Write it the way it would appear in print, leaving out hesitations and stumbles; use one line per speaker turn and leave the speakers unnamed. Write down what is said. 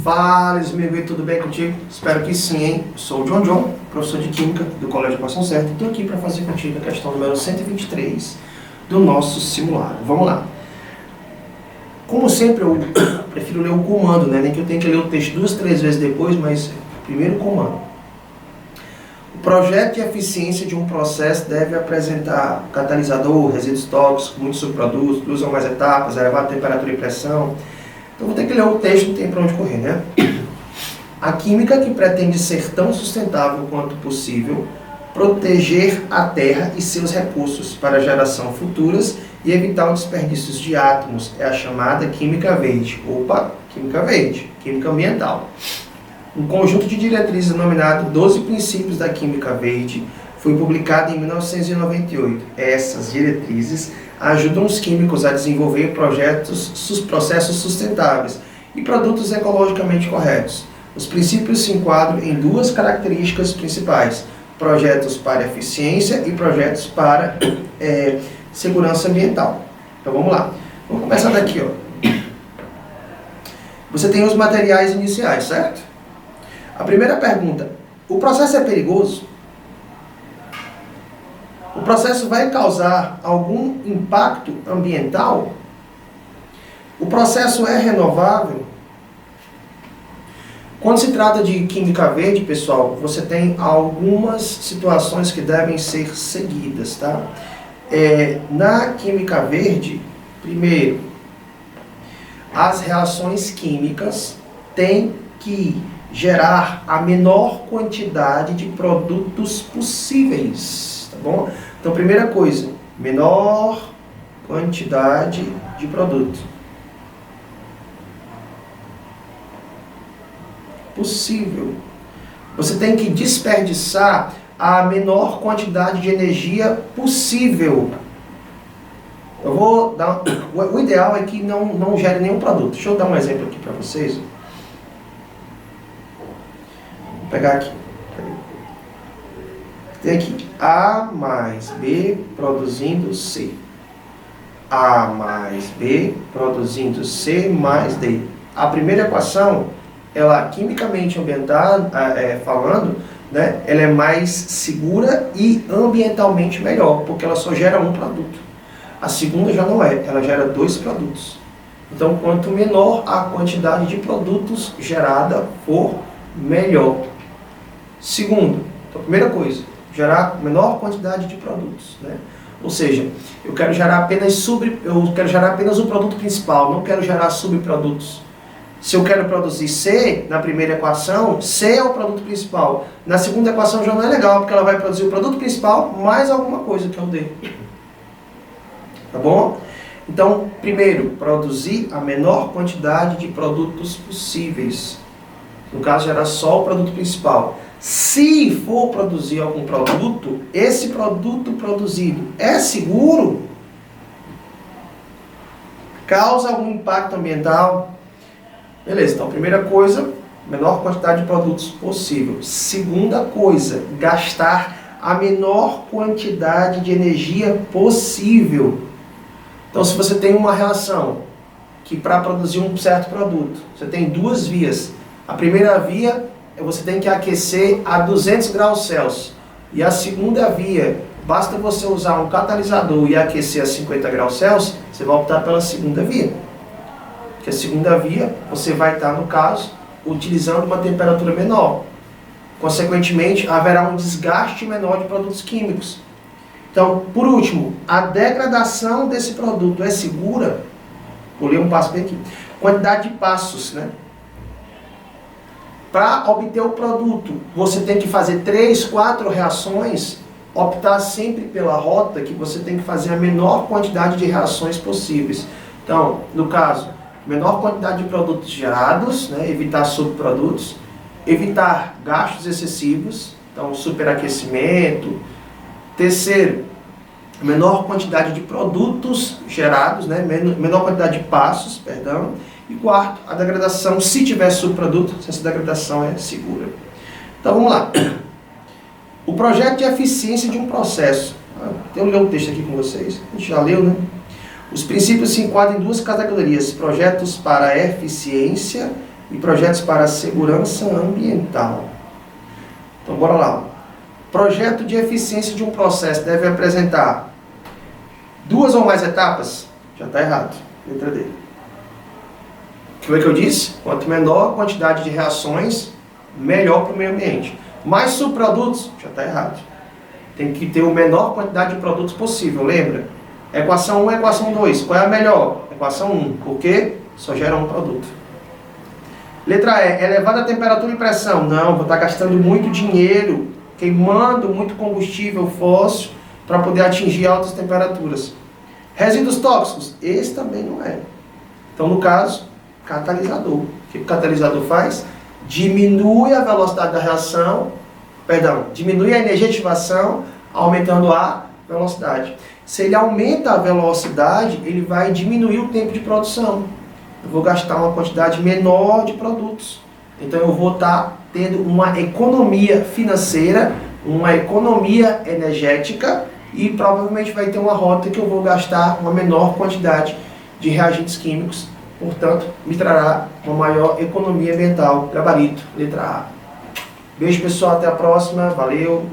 Fala, Esmigo, tudo bem contigo? Espero que sim, hein? Sou o John, professor de Química do Colégio Equação Certa, e estou aqui para fazer contigo a questão número 123 do nosso simulado. Vamos lá. Como sempre, eu prefiro ler o comando, né? Nem que eu tenha que ler o texto 2, 3 vezes depois, mas primeiro o comando. O projeto de eficiência de um processo deve apresentar catalisador, resíduos tóxicos, muitos subprodutos, duas ou mais etapas, elevada temperatura e pressão. Então vou ter que ler o texto, não tem para onde correr, né? A química que pretende ser tão sustentável quanto possível, proteger a Terra e seus recursos para geração futuras e evitar o desperdício de átomos é a chamada química verde. Opa, química verde, química ambiental. Um conjunto de diretrizes denominado 12 Princípios da Química Verde foi publicado em 1998. Essas diretrizes ajudam os químicos a desenvolver processos sustentáveis e produtos ecologicamente corretos. Os princípios se enquadram em duas características principais: projetos para eficiência e projetos para segurança ambiental. Então vamos lá. Vamos começar daqui, ó. Você tem os materiais iniciais, certo? A primeira pergunta: o processo é perigoso? O processo vai causar algum impacto ambiental? O processo é renovável? Quando se trata de química verde, pessoal, você tem algumas situações que devem ser seguidas, tá? Na química verde, primeiro, as reações químicas têm que gerar a menor quantidade de produtos possíveis, tá bom? Então, primeira coisa, menor quantidade de produto possível. Você tem que desperdiçar a menor quantidade de energia possível. Eu vou dar... O ideal é que não gere nenhum produto. Deixa eu dar um exemplo aqui para vocês. Vou pegar aqui. Tem aqui A mais B produzindo C. A mais B produzindo C mais D. A primeira equação, ela quimicamente ambiental, falando, né, ela é mais segura e ambientalmente melhor, porque ela só gera um produto. A segunda já não é, ela gera dois produtos. Então, quanto menor a quantidade de produtos gerada for, melhor. Segundo, então, primeira coisa, gerar menor quantidade de produtos, né? Ou seja, eu quero gerar apenas o produto principal, não quero gerar subprodutos. Se eu quero produzir C, na primeira equação, C é o produto principal. Na segunda equação já não é legal, porque ela vai produzir o produto principal mais alguma coisa, que é o D. Tá bom? Então, primeiro, produzir a menor quantidade de produtos possíveis. No caso, gerar só o produto principal. Se for produzir algum produto, esse produto produzido é seguro? Causa algum impacto ambiental? Beleza, então primeira coisa, menor quantidade de produtos possível. Segunda coisa, gastar a menor quantidade de energia possível. Então, se você tem uma reação que para produzir um certo produto, você tem duas vias. A primeira via, você tem que aquecer a 200 graus Celsius. E a segunda via, basta você usar um catalisador e aquecer a 50 graus Celsius, você vai optar pela segunda via. Porque a segunda via, você vai estar, no caso, utilizando uma temperatura menor. Consequentemente, haverá um desgaste menor de produtos químicos. Então, por último, a degradação desse produto é segura? Vou ler um passo bem aqui. Quantidade de passos, né? Para obter o produto, você tem que fazer 3, 4 reações, optar sempre pela rota que você tem que fazer a menor quantidade de reações possíveis. Então, no caso, menor quantidade de produtos gerados, né, evitar subprodutos, evitar gastos excessivos, então superaquecimento. Terceiro, menor quantidade de produtos gerados, né, menor quantidade de passos, perdão. E quarto, a degradação, se tiver subproduto, se essa degradação é segura. Então vamos lá. O projeto de eficiência de um processo. Eu ler um texto aqui com vocês, a gente já leu, né? Os princípios se enquadram em duas categorias: projetos para eficiência e projetos para a segurança ambiental. Então, bora lá. Projeto de eficiência de um processo deve apresentar 2 ou mais etapas? Já está errado. Letra D. O que foi que eu disse? Quanto menor a quantidade de reações, melhor para o meio ambiente. Mais subprodutos? Já está errado. Tem que ter a menor quantidade de produtos possível, lembra? Equação 1 e equação 2. Qual é a melhor? Equação 1. Por quê? Só gera um produto. Letra E. Elevada a temperatura e pressão. Não, vou estar gastando muito dinheiro, queimando muito combustível fóssil para poder atingir altas temperaturas. Resíduos tóxicos? Esse também não é. Então, no caso, catalisador. O que o catalisador faz? Diminui a velocidade da reação, diminui a energia de ativação, aumentando a velocidade. Se ele aumenta a velocidade, ele vai diminuir o tempo de produção. Eu vou gastar uma quantidade menor de produtos. Então eu vou estar tendo uma economia financeira, uma economia energética e provavelmente vai ter uma rota que eu vou gastar uma menor quantidade de reagentes químicos. Portanto, me trará uma maior economia ambiental. Gabarito, letra A. Beijo pessoal, até a próxima. Valeu!